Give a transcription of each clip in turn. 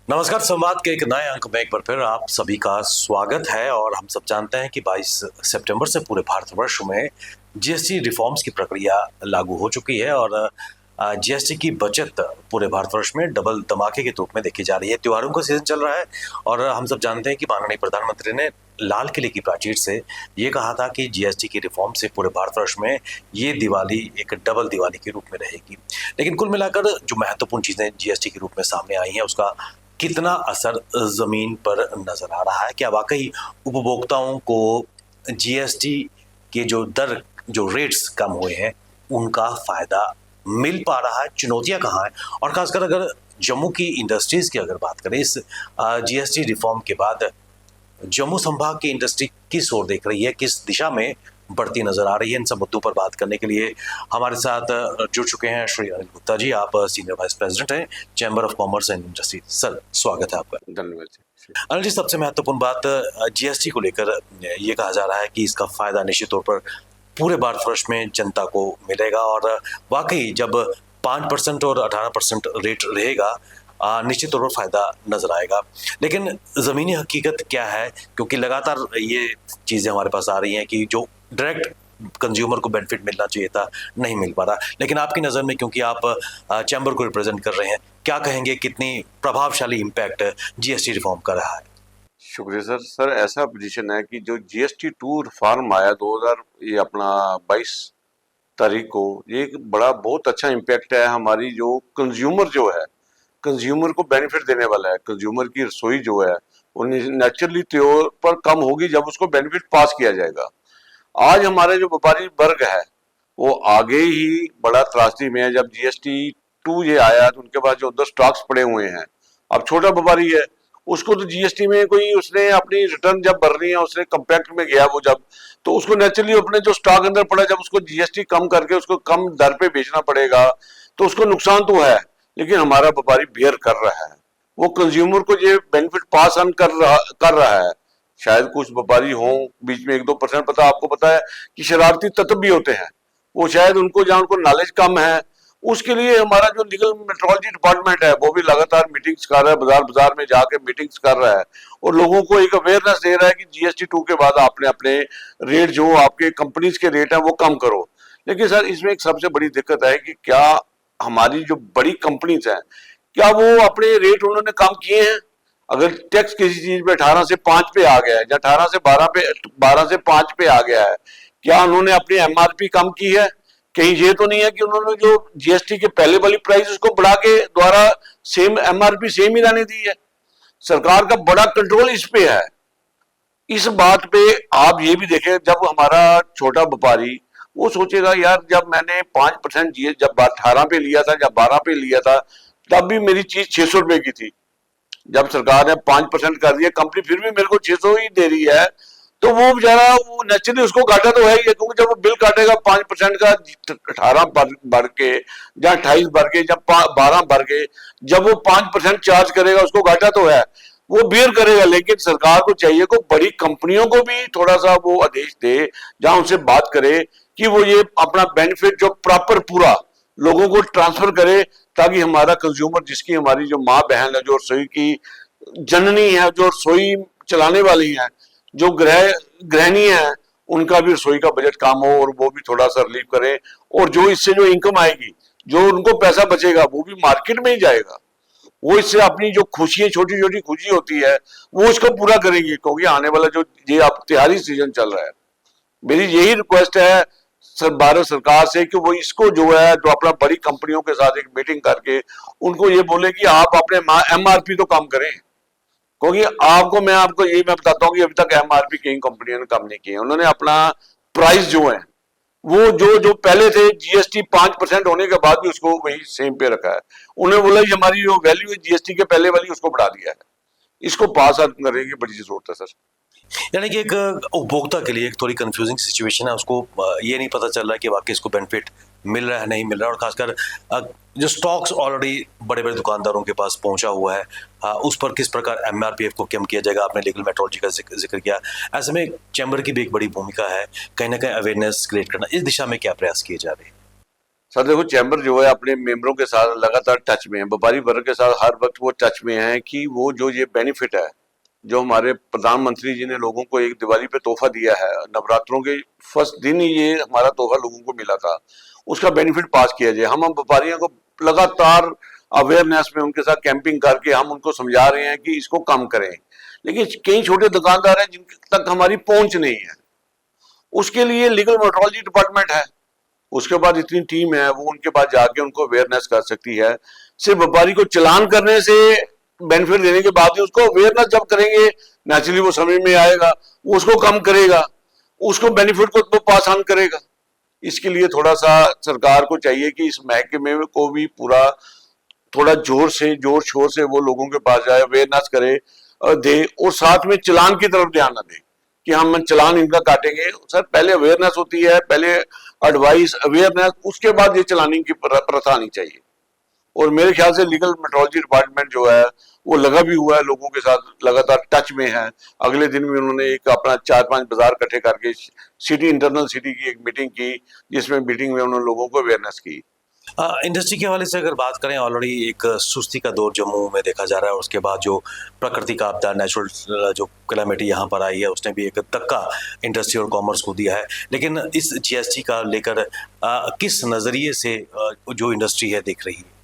नमस्कार। संवाद के एक नए अंक में एक बार फिर आप सभी का स्वागत है। और हम सब जानते हैं कि 22 सितंबर से पूरे भारतवर्ष में जीएसटी रिफॉर्म्स की प्रक्रिया लागू हो चुकी है और जीएसटी की बचत पूरे भारतवर्ष में डबल धमाके के रूप में देखी जा रही है। त्योहारों का सीजन चल रहा है और हम सब जानते हैं कि माननीय प्रधानमंत्री ने लाल किले की प्राचीर से ये कहा था कि जीएसटी की रिफॉर्म से पूरे भारतवर्ष में ये दिवाली एक डबल दिवाली के रूप में रहेगी। लेकिन कुल मिलाकर जो महत्वपूर्ण चीजें जीएसटी के रूप में सामने आई हैं उसका कितना असर जमीन पर नजर आ रहा है? क्या वाकई उपभोक्ताओं को जीएसटी के जो रेट्स कम हुए हैं उनका फायदा मिल पा रहा है? चुनौतियां कहाँ हैं? और खासकर अगर जम्मू की इंडस्ट्रीज की अगर बात करें इस जीएसटी रिफॉर्म के बाद जम्मू संभाग की इंडस्ट्री किस ओर देख रही है, किस दिशा में बढ़ती नजर आ रही है? इन सब मुद्दों पर बात करने के लिए हमारे साथ जुड़ चुके हैं श्री अनिल गुप्ता जी। आप सीनियर वाइस प्रेसिडेंट हैं chamber of commerce and industry. Sir, स्वागत है आपका। धन्यवाद। अनिल जी, सबसे महत्वपूर्ण बात जीएसटी को लेकर ये कहा जा रहा है कि इसका फायदा निश्चित तौर पर पूरे भारतवर्ष में जनता को मिलेगा और वाकई जब 5% और 18% रेट रहेगा निश्चित तौर पर फायदा नजर आएगा। लेकिन जमीनी हकीकत क्या है? क्योंकि लगातार ये चीजें हमारे पास आ रही हैं कि जो डायरेक्ट कंज्यूमर को बेनिफिट मिलना चाहिए था नहीं मिल पा रहा। लेकिन आपकी नज़र में, क्योंकि आप चैम्बर को रिप्रेजेंट कर रहे हैं, क्या कहेंगे कितनी प्रभावशाली इम्पैक्ट जीएसटी रिफॉर्म का रहा है? शुक्रिया सर ऐसा पोजीशन है कि जो जीएसटी 2 रिफॉर्म आया 2000 ये अपना 22 तारीख को, ये एक बड़ा बहुत अच्छा इम्पैक्ट है। हमारी जो कंज्यूमर जो है, कंज्यूमर को बेनिफिट देने वाला है। कंज्यूमर की रसोई जो है वो नेचुरली तौर पर कम होगी जब उसको बेनिफिट पास किया जाएगा। आज हमारे जो व्यापारी वर्ग है वो आगे ही बड़ा त्रासदी में है। जब जीएसटी 2 ये आया तो उनके पास जो 10 स्टॉक्स पड़े हुए हैं, अब छोटा व्यापारी है उसको तो जीएसटी में कोई, उसने अपनी रिटर्न जब भरनी है, उसने कंपैक्ट में गया वो जब, तो उसको नेचुरली अपने जो स्टॉक अंदर पड़ा जब उसको जीएसटी कम करके उसको कम दर पे बेचना पड़ेगा तो उसको नुकसान तो है। लेकिन हमारा व्यापारी बेयर कर रहा है, वो कंज्यूमर को ये बेनिफिट पास ऑन कर रहा है। शायद कुछ व्यापारी हो बीच में 1-2% पता, आपको पता है कि शरारती तत्व भी होते हैं, वो शायद उनको जहां उनको नॉलेज कम है, उसके लिए हमारा जो लीगल मेट्रोलॉजी डिपार्टमेंट है वो भी लगातार मीटिंग्स कर रहा है, बाजार बाजार में जाके मीटिंग्स कर रहा है और लोगों को एक अवेयरनेस दे रहा है कि जीएसटी 2 के बाद आपने अपने रेट जो आपके कंपनीज के रेट है वो कम करो। लेकिन सर इसमें एक सबसे बड़ी दिक्कत है कि क्या हमारी जो बड़ी कंपनीज है, क्या वो अपने रेट उन्होंने कम किए हैं? अगर टैक्स किसी चीज पे 18 से 5 पे आ गया है या 18 से 12 से 5 पे आ गया है, क्या उन्होंने अपनी एमआरपी कम की है? कहीं ये तो नहीं है कि उन्होंने जो जीएसटी के पहले वाली प्राइस उसको बढ़ा के द्वारा सेम एमआरपी सेम ही रहने दी है? सरकार का बड़ा कंट्रोल इस पे है। इस बात पे आप ये भी देखें, जब हमारा छोटा व्यापारी वो सोचेगा यार जब मैंने 5% जीएस जब 18 पे लिया था, जब 12 पे लिया था, तब भी मेरी चीज 600 रुपए की थी। जब सरकार ने 5% कर दिया, कंपनी फिर भी मेरे को 600 ही दे रही है, तो वो बेचारा वो नेचुरली उसको घाटा तो है ही है, क्योंकि जब वो बिल काटेगा 5% का 18 भर के या 28 भर के या 12 भर के, जब वो 5% चार्ज करेगा उसको घाटा तो है, वो बेयर करेगा। लेकिन सरकार को चाहिए को बड़ी कंपनियों को भी थोड़ा सा वो आदेश दे, जहां उनसे बात करे कि वो ये अपना बेनिफिट जो प्रॉपर पूरा लोगों को ट्रांसफर करे, ताकि हमारा कंज्यूमर, जिसकी हमारी जो माँ बहन है, जो रसोई की जननी है, जो रसोई चलाने वाली है, जो गृहिणी है, उनका भी रसोई का बजट कम हो और वो भी थोड़ा सा रिलीफ करें। और जो इससे जो इनकम आएगी, जो उनको पैसा बचेगा वो भी मार्केट में ही जाएगा। वो इससे अपनी जो खुशियां, छोटी छोटी खुशी होती है, वो इसको पूरा करेंगे। क्योंकि आने वाला जो ये अब त्योहारी सीजन चल रहा है, मेरी यही रिक्वेस्ट है भारत सरकार से कि वो इसको जो है, जो अपना बड़ी कंपनियों के साथ एक मीटिंग करके उनको ये बोले कि आप अपने एमआरपी तो कम करें। क्योंकि मैं आपको यही मैं बताता हूँ कि अभी तक एमआरपी कई कंपनियों ने कम नहीं किए। उन्होंने अपना प्राइस जो है वो जो जो पहले थे जीएसटी 5% होने के बाद भी उसको वही सेम पे रखा है। उन्हें बोला कि हमारी जो वैल्यू है जीएसटी के पहले वाली उसको बढ़ा दिया है। इसको पास करने की बड़ी जरूरत है सर। यानी कि एक उपभोक्ता के लिए एक थोड़ी कंफ्यूजिंग सिचुएशन है, उसको ये नहीं पता चल रहा है कि वाकई इसको बेनिफिट मिल रहा है नहीं मिल रहा है। और खासकर जो स्टॉक्स ऑलरेडी बड़े बड़े दुकानदारों के पास पहुंचा हुआ है, उस पर किस प्रकार एमआरपीएफ को कम किया जाएगा? आपने लीगल मेट्रोलॉजी का जिक्र किया। ऐसे में चैम्बर की भी एक बड़ी भूमिका है कहीं ना कहीं अवेयरनेस क्रिएट करना। इस दिशा में क्या प्रयास किए जा रहे हैं? सर देखो, चैम्बर जो है अपने मेंबरों के साथ लगातार टच में है, व्यापारी वर्ग के साथ हर वक्त वो टच में है कि वो जो ये बेनिफिट है जो हमारे प्रधानमंत्री जी ने लोगों को एक दिवाली पे तोहफा दिया है, नवरात्रों के फर्स्ट दिन ही ये हमारा तोहफा लोगों को मिला था, उसका बेनिफिट पास किया जाए। हम व्यापारियों को लगातार अवेयरनेस में उनके साथ कैंपिंग करके हम उनको समझा रहे हैं कि इसको कम करें, लेकिन कई छोटे दुकानदार हैं जिन तक हमारी पहुंच नहीं है। उसके लिए लीगल मेट्रोलॉजी डिपार्टमेंट है, उसके बाद इतनी टीम है, वो उनके पास जाके उनको अवेयरनेस कर सकती है। सिर्फ व्यापारी को चलान करने से बेनिफिट देने के बाद ही उसको अवेयरनेस जब करेंगे, नेचुरली वो समझ में आएगा, वो उसको कम करेगा, उसको बेनिफिट को तो पास ऑन करेगा। इसके लिए थोड़ा सा सरकार को चाहिए कि इस महकमे को भी पूरा थोड़ा जोर शोर से वो लोगों के पास जाए, अवेयरनेस करे दे, और साथ में चलान की तरफ ध्यान न दे कि हम चलान इनका काटेंगे। सर पहले अवेयरनेस होती है, पहले एडवाइस अवेयरनेस, उसके बाद ये चलानी की प्रथा आनी चाहिए। और मेरे ख्याल से लीगल मेट्रोलॉजी डिपार्टमेंट जो है वो लगा भी हुआ है, लोगों के साथ लगातार टच में है। अगले दिन भी उन्होंने एक अपना 4-5 बाजार इकट्ठे करके सिटी इंटरनल सिटी की एक मीटिंग की, जिसमें मीटिंग में उन्होंने लोगों को अवेयरनेस की। इंडस्ट्री के हवाले से अगर बात करें, ऑलरेडी एक सुस्ती का दौर जम्मू में देखा जा रहा है, उसके बाद जो प्रकृति का आपदा, नेचुरल जो क्लैमिटी यहाँ पर आई है, उसने भी एक धक्का इंडस्ट्री और कॉमर्स को दिया है। लेकिन इस जीएसटी का लेकर किस नज़रिए से जो इंडस्ट्री है देख रही है?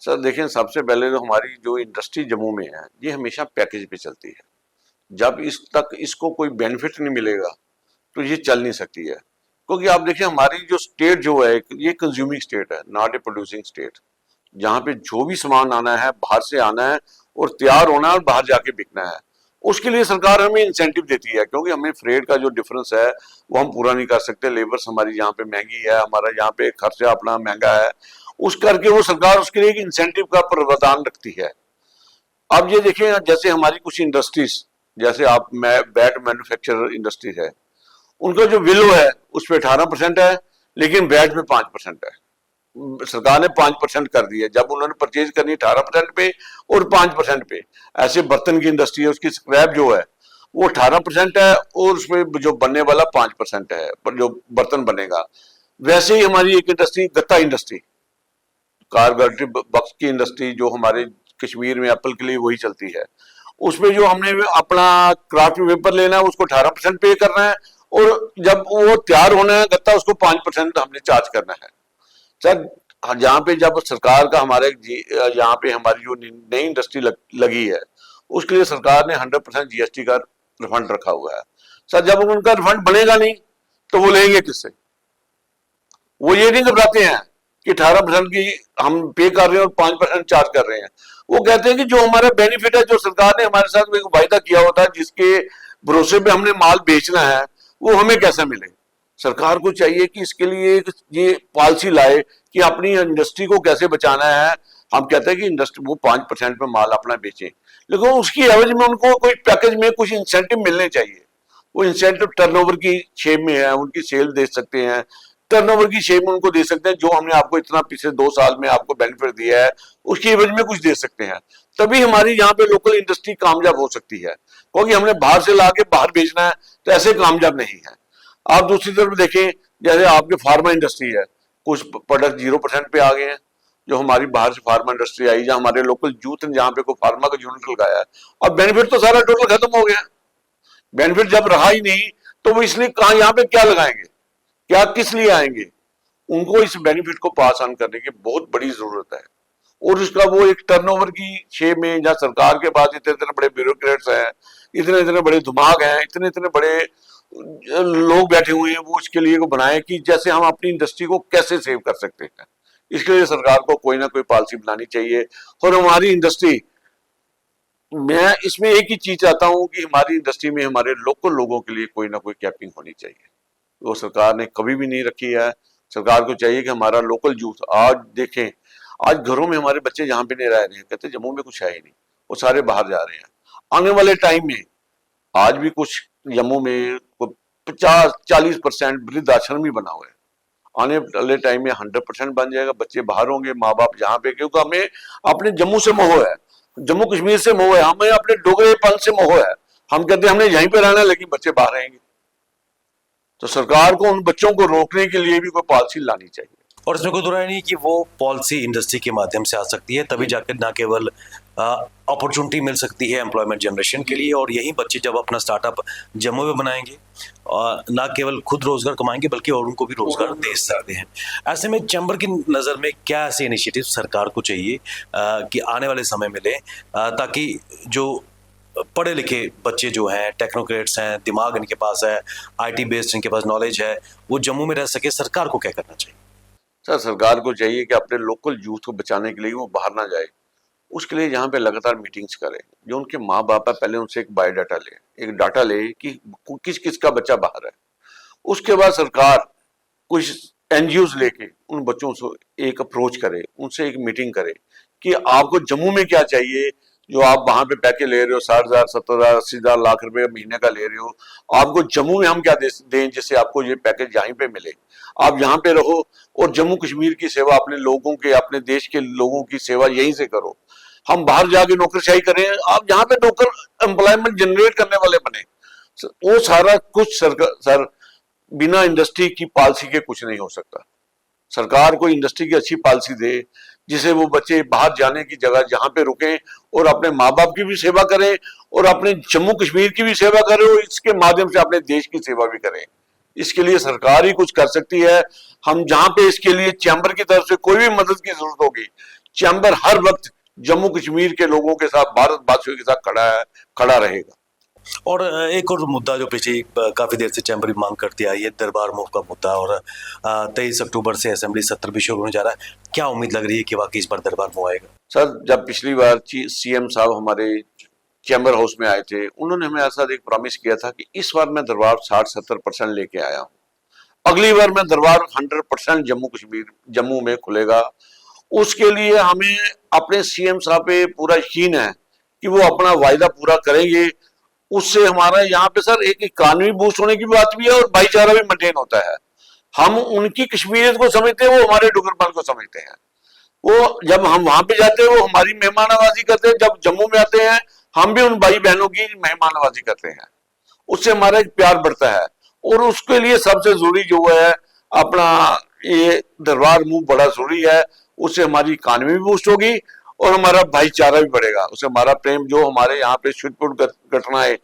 सर देखें, सबसे पहले तो हमारी जो इंडस्ट्री जम्मू में है ये हमेशा पैकेज पे चलती है। जब इस तक इसको कोई बेनिफिट नहीं मिलेगा तो ये चल नहीं सकती है, क्योंकि आप देखिए हमारी जो स्टेट जो है ये कंज्यूमिंग स्टेट है, नॉट ए प्रोड्यूसिंग स्टेट। जहाँ पे जो भी सामान आना है बाहर से आना है और तैयार होना है और बाहर जाके बिकना है। उसके लिए सरकार हमें इंसेंटिव देती है, क्योंकि हमें फ्रेट का जो डिफरेंस है वो हम पूरा नहीं कर सकते। लेबर्स हमारी यहाँ पे महंगी है, हमारा यहाँ पे खर्चा अपना महंगा है, उस करके वो सरकार उसके लिए एक इंसेंटिव का प्रावधान रखती है। अब ये देखिए, जैसे हमारी कुछ इंडस्ट्रीज, जैसे आप बैट मैन्युफैक्चरर इंडस्ट्रीज है, उनका जो विलो है उस पर 18% है, लेकिन बैट में 5% है। सरकार ने 5% कर दिया, जब उन्होंने परचेज करनी 18% पे और 5% पे। ऐसे बर्तन की इंडस्ट्री है, उसकी स्क्रैप जो है वो 18% है और उसमें जो बनने वाला 5% है, जो बर्तन बनेगा। वैसे ही हमारी एक इंडस्ट्री गत्ता इंडस्ट्री, कार गाड़ी बक्स की इंडस्ट्री जो हमारे कश्मीर में एप्पल के लिए वही चलती है, उसमें जो हमने अपना क्राफ्ट पेपर लेना है उसको 18% पे करना है, और जब वो तैयार होना है गत्ता उसको 5% हमने चार्ज करना है। सर जहाँ पे जब सरकार का हमारे यहाँ पे हमारी जो नई इंडस्ट्री लगी है उसके लिए सरकार ने 100% जीएसटी का रिफंड रखा हुआ है। सर जब उनका रिफंड बनेगा नहीं तो वो लेंगे किससे? वो ये नहीं घबराते हैं कि 18% की हम पे कर रहे हैं और 5% चार्ज कर रहे हैं। वो कहते हैं कि जो हमारा बेनिफिट है, जो सरकार ने हमारे साथ एक वायदा किया होता है, जिसके भरोसे पे हमने माल बेचना है, वो हमें कैसे मिले। सरकार को चाहिए कि इसके लिए ये पॉलिसी लाए कि अपनी इंडस्ट्री को कैसे बचाना है। हम कहते हैं कि इंडस्ट्री वो 5% पे माल अपना बेचे, लेकिन उसकी एवज में उनको कोई पैकेज में कुछ इंसेंटिव मिलने चाहिए। वो इंसेंटिव टर्नओवर की शेप में है, उनकी सेल दे सकते हैं, टर्नओवर की शेप में उनको दे सकते हैं। जो हमने आपको इतना पिछले 2 साल में आपको बेनिफिट दिया है उसकी एवज में कुछ दे सकते हैं, तभी हमारी यहाँ पे लोकल इंडस्ट्री कामयाब हो सकती है। क्योंकि हमने बाहर से ला के बाहर बेचना है तो ऐसे कामयाब नहीं है। आप दूसरी तरफ देखें, जैसे आपके फार्मा इंडस्ट्री है, कुछ प्रोडक्ट 0% पे आ गए हैं। जो हमारी बाहर से फार्मा इंडस्ट्री आई, जहां हमारे लोकल यूथ ने जहां पे कोई फार्मा का यूनिट लगाया है, और बेनिफिट तो सारा टोटल खत्म हो गया। बेनिफिट जब रहा ही नहीं तो वो इसलिए कहा यहाँ पे क्या लगाएंगे, क्या किस लिए आएंगे? उनको इस बेनिफिट को पास ऑन करने की बहुत बड़ी जरूरत है। और उसका वो एक टर्नओवर की शेप में, जहाँ सरकार के पास इतने इतने बड़े ब्यूरोक्रेट्स हैं, इतने इतने बड़े दिमाग हैं, इतने इतने बड़े लोग बैठे हुए हैं, वो इसके लिए को बनाए कि जैसे हम अपनी इंडस्ट्री को कैसे सेव कर सकते हैं। इसके लिए सरकार को कोई ना कोई पॉलिसी बनानी चाहिए। और हमारी इंडस्ट्री, मैं इसमें एक ही चीज चाहता हूं कि हमारी इंडस्ट्री में हमारे लोकल लोगों के लिए कोई ना कोई कैपिंग होनी चाहिए। वो सरकार ने कभी भी नहीं रखी है। सरकार को चाहिए कि हमारा लोकल यूथ, आज देखें, आज घरों में हमारे बच्चे यहाँ पे नहीं रह रहे हैं, कहते जम्मू में कुछ है ही नहीं, वो सारे बाहर जा रहे हैं। आने वाले टाइम में आज भी कुछ जम्मू में 50-40% वृद्धाश्रम ही बना हुआ है। आने वाले टाइम में 100% बन जाएगा, बच्चे बाहर होंगे, माँ बाप जहाँ पे, क्योंकि हमें अपने जम्मू से मोह है, जम्मू कश्मीर से मोह है, हमें अपने डोगरेपन से मोह है। हम कहते हैं हमने यहीं पे रहना है, लेकिन बच्चे बाहर रहेंगे। तो सरकार को उन बच्चों को रोकने के लिए भी कोई पॉलिसी लानी चाहिए। और इसमें कोई दो राय नहीं कि वो पॉलिसी इंडस्ट्री के माध्यम से आ सकती है, तभी जाकर ना केवल अपॉर्चुनिटी मिल सकती है एम्प्लॉयमेंट जनरेशन के लिए, और यही बच्चे जब अपना स्टार्टअप जम्मू में बनाएंगे और ना केवल खुद रोजगार कमाएंगे बल्कि और उनको भी रोजगार दे सकते हैं। ऐसे में चैम्बर की नज़र में क्या ऐसे इनिशिएटिव सरकार को चाहिए कि आने वाले समय में ले, ताकि जो पढ़े लिखे बच्चे जो हैं, टेक्नोक्रेट्स हैं, दिमाग इनके पास है, आईटी बेस्ड इनके पास नॉलेज है, वो जम्मू में रह सके। सरकार को क्या करना चाहिए? सर सरकार को चाहिए कि अपने लोकल यूथ को बचाने के लिए वो बाहर ना जाए, उसके लिए यहाँ पे लगातार मीटिंग्स करें। जो उनके माँ बाप है पहले उनसे एक बायोडाटा ले, एक डाटा ले कि किस किस का बच्चा बाहर है। उसके बाद सरकार कुछ एनजीओज लेके उन बच्चों से एक अप्रोच करे, उनसे एक मीटिंग करे कि आपको जम्मू में क्या चाहिए। जो आप वहां पे पैकेज ले रहे हो 60,000, 70,000, 80,000 लाख रुपए महीने का ले रहे हो, आपको जम्मू में हम क्या दें जिससे आपको ये पैकेज यहीं पे मिले। आप यहाँ पे रहो और जम्मू कश्मीर की सेवा अपने लोगों के, अपने देश के लोगों की सेवा यहीं से करो। हम बाहर जाके नौकरशाही करें, आप यहाँ पे नौकर एम्प्लॉयमेंट जनरेट करने वाले बने। वो सारा कुछ सर बिना इंडस्ट्री की पॉलिसी के कुछ नहीं हो सकता। सरकार को इंडस्ट्री की अच्छी पॉलिसी दे जिसे वो बच्चे बाहर जाने की जगह जहां पे रुकें और अपने माँ बाप की भी सेवा करें और अपने जम्मू कश्मीर की भी सेवा करें और इसके माध्यम से अपने देश की सेवा भी करें। इसके लिए सरकार ही कुछ कर सकती है। हम जहां पे इसके लिए चैम्बर की तरफ से कोई भी मदद की जरूरत होगी, चैम्बर हर वक्त जम्मू कश्मीर के लोगों के साथ, भारत वासियों के साथ खड़ा रहेगा। और एक और मुद्दा जो पिछले काफी देर से चैम्बर की मांग करती आई है, दरबार मूव का मुद्दा, और 23 अक्टूबर से असेंबली सत्र भी शुरू होने जा रहा है। क्या उम्मीद लग रही है कि वाकई इस बार दरबार मूव आएगा? सर जब पिछली बार सीएम साहब हमारे चैम्बर हाउस में आए थे, उन्होंने हमें ऐसा एक प्रॉमिस किया था कि इस बार मैं दरबार 60-70% लेके आया हूँ, अगली बार मैं दरबार 100% जम्मू में खुलेगा। उसके लिए हमें अपने सीएम साहब पे पूरा यकीन है कि वो अपना वायदा पूरा करेंगे। उससे हमारा यहाँ पे सर एक इकॉनमी बूस्ट होने की बात भी है और भाईचारा भी मेंटेन होता है। हम उनकी कश्मीरियत को समझते हैं, वो हमारे डुगरपन को समझते हैं। वो जब हम वहां पे जाते हैं वो हमारी मेहमान नवाजी करते हैं, जब जम्मू में आते हैं हम भी उन भाई बहनों की मेहमान नवाजी करते हैं। उससे हमारा एक प्यार बढ़ता है और उसके लिए सबसे जरूरी जो है अपना ये दरबार मूव बड़ा जरूरी है। उससे हमारी इकॉनमी भी बूस्ट होगी और हमारा भाईचारा भी बढ़ेगा। उससे हमारा प्रेम, जो हमारे यहाँ पे छुटपुट घटनाएं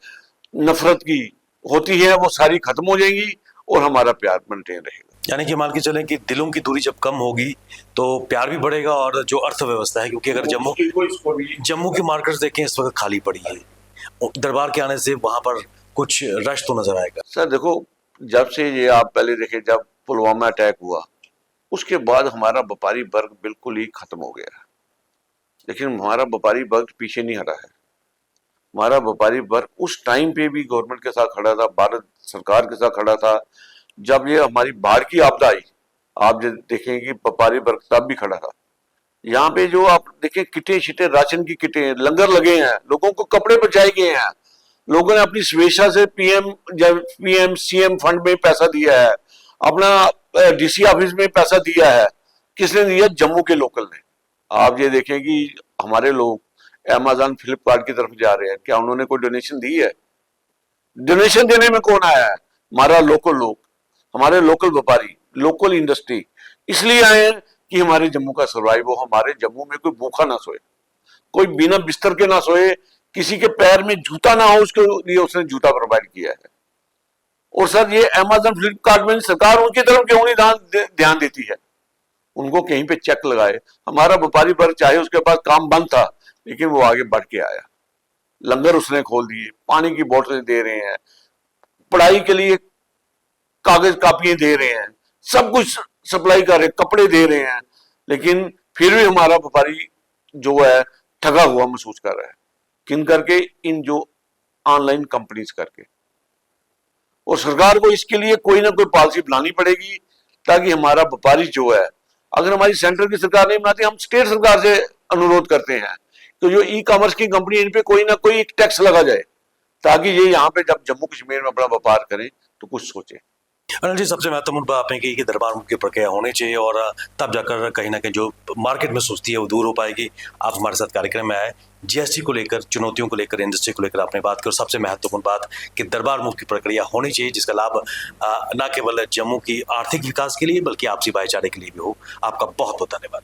नफरत की होती है, वो सारी खत्म हो जाएंगी और हमारा प्यार मेंटेन रहेगा। यानी कि मान के चलें कि दिलों की दूरी जब कम होगी तो प्यार भी बढ़ेगा, और जो अर्थव्यवस्था है, क्योंकि अगर जम्मू की मार्केट्स देखें इस वक्त खाली पड़ी है, दरबार के आने से वहां पर कुछ रश तो नजर आएगा। सर देखो, जब से ये आप पहले देखें, जब पुलवामा अटैक हुआ उसके बाद हमारा व्यापारी वर्ग बिल्कुल ही खत्म हो गया है। लेकिन हमारा व्यापारी वर्ग पीछे नहीं हटा है। हमारा व्यापारी वर्ग उस टाइम पे भी गवर्नमेंट के साथ खड़ा था, भारत सरकार के साथ खड़ा था। जब ये हमारी बाढ़ की आपदा आई, आप जो देखेंगे कि व्यापारी वर्ग तब भी खड़ा था। यहाँ पे जो आप देखें किटें शिटें, राशन की किटें, लंगर लगे हैं, लोगों को कपड़े पहुंचाए गए हैं, लोगों ने अपनी स्वेच्छा से पीएम सीएम फंड में पैसा दिया है, अपना डीसी ऑफिस में पैसा दिया है। किसने दिया? जम्मू के लोकल ने। आप ये देखें कि हमारे लोग अमेज़न फ्लिपकार्ट की तरफ जा रहे हैं, क्या उन्होंने कोई डोनेशन दी है? डोनेशन देने में कौन आया है? हमारा लोकल लोग, हमारे लोकल व्यापारी, लोकल इंडस्ट्री इसलिए आए हैं कि हमारे जम्मू का सर्वाइव हो, हमारे जम्मू में कोई भूखा ना सोए, कोई बिना बिस्तर के ना सोए, किसी के पैर में जूता ना हो, उसके लिए उसने जूता प्रोवाइड किया है। और सर ये अमेज़न फ्लिपकार्ट में सरकार उनकी तरफ क्यों नहीं ध्यान देती है? उनको कहीं पे चेक लगाए। हमारा व्यापारी वर्ग चाहे उसके पास काम बंद था लेकिन वो आगे बढ़ के आया, लंगर उसने खोल दिए, पानी की बोतलें दे रहे हैं, पढ़ाई के लिए कागज कापियां दे रहे हैं, सब कुछ सप्लाई कर रहे हैं, कपड़े दे रहे हैं। लेकिन फिर भी हमारा व्यापारी जो है ठगा हुआ महसूस कर रहा है। किन करके? इन जो ऑनलाइन कंपनीज करके। और सरकार को इसके लिए कोई ना कोई पॉलिसी बनानी पड़ेगी ताकि हमारा व्यापारी जो है, अगर हमारी सेंटर की सरकार नहीं बनाती, हम स्टेट सरकार से अनुरोध करते हैं तो जो ई कॉमर्स की कंपनी, इन पे कोई ना कोई एक टैक्स लगा जाए ताकि ये यहाँ पे जब जम्मू कश्मीर में अपना व्यापार करें तो कुछ सोचे। अनिल जी, सबसे महत्वपूर्ण बात आपने की कि दरबार मुक्त की प्रक्रिया होनी चाहिए और तब जाकर कहीं न कहीं जो मार्केट में सुस्ती है वो दूर हो पाएगी। आप हमारे साथ कार्यक्रम में आए, जीएसटी को लेकर, चुनौतियों को लेकर, इंडस्ट्री को लेकर आपने बात की और सबसे महत्वपूर्ण बात कि दरबार मुक्त की प्रक्रिया होनी चाहिए जिसका लाभ न केवल जम्मू की आर्थिक विकास के लिए बल्कि आपसी भाईचारे के लिए भी हो। आपका बहुत-बहुत धन्यवाद।